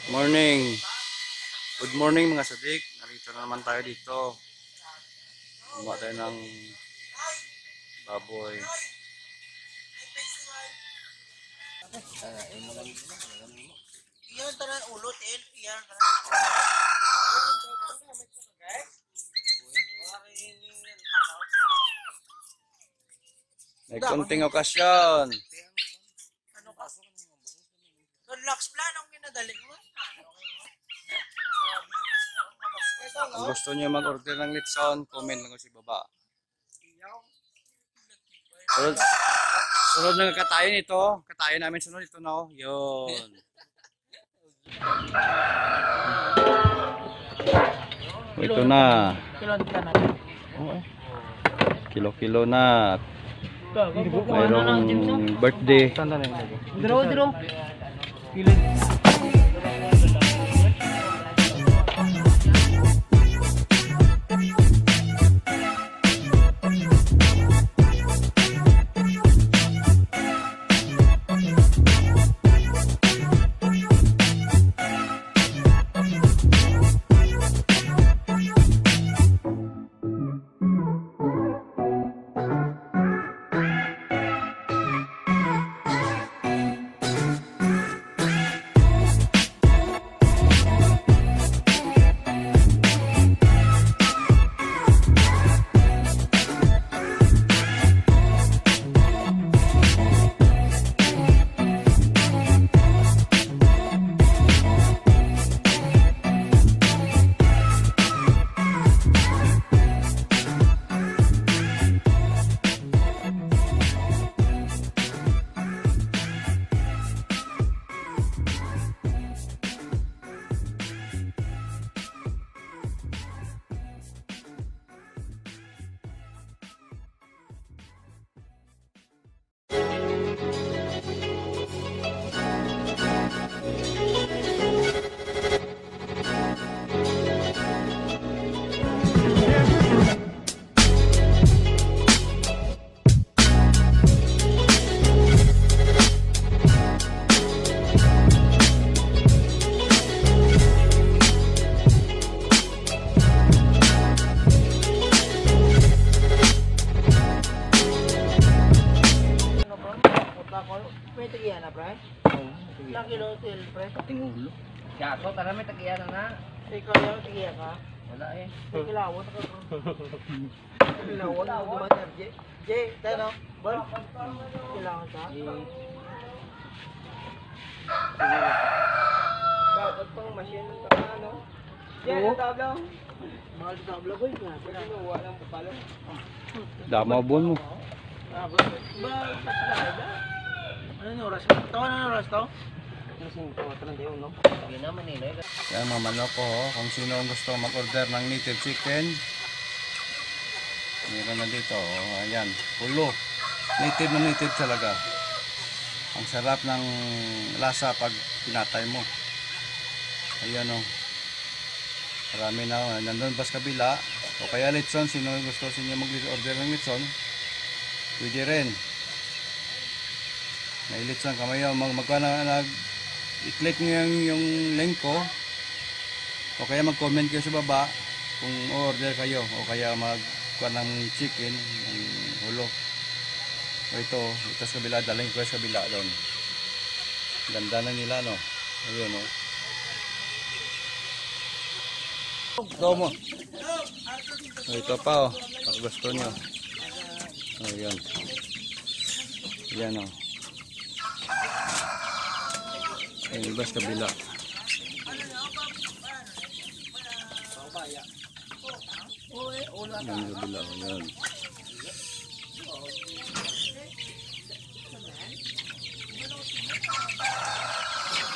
Morning. Good morning mga sadik. Narito na naman tayo dito. Gumawa tayo ng baboy. Iyan tanan ulot iyan. May konting okasyon. Ano ka? Relax plan ang ginadali mo. Kung gusto niyo mag-order ng litson, comment lang ko si baba. Sunod na katayin ito. Katayin namin sunod ito na. Yun. Ito na. Kilo-kilo na. Mayroong birthday. Draw. May tagiyan na, pre? Ilang kilo til, pre? Tingulo. Yaso, tara may tagiyan na. Ikaw yung tagiyan ka? Wala eh. May kilawot ako, bro. Kilawot ako, di ba, Sir? Jay, tayo, no? Bol? Kilawot ka? Bakit pang machine ng taka, no? Jay, ang tabla. Mahal sa tabla, boy. Wala lang papalo. Damabon mo. Ah, bro. Ba, sa sila, ano oras? Ano oras to? Lasing ko, 31, no? Hindi naman nila. Yan mga manok ko. Kung sino gusto mag-order ng native chicken, meron na dito. Ayan, pulo. Native na native talaga. Ang sarap ng lasa pag pinatay mo. Ayan o. Marami na. Nandun pa sa kabila. O kaya litson, sino gusto sinyo mag-order ng litson, pwede rin. May litson kamayo. I-click nyo yung link ko. O kaya mag-comment kayo sa baba kung order kayo. O kaya mag-kuha ng chicken, ng hulo. O ito sa kabila. Daling ko sa kabila doon. Ganda na nila, no? Ayun, no? Go mo. O ito pa, oh. Pag gusto nyo. O yan. Yan, oh. Yung iba sa kabila. Yan sa kabila. Yan.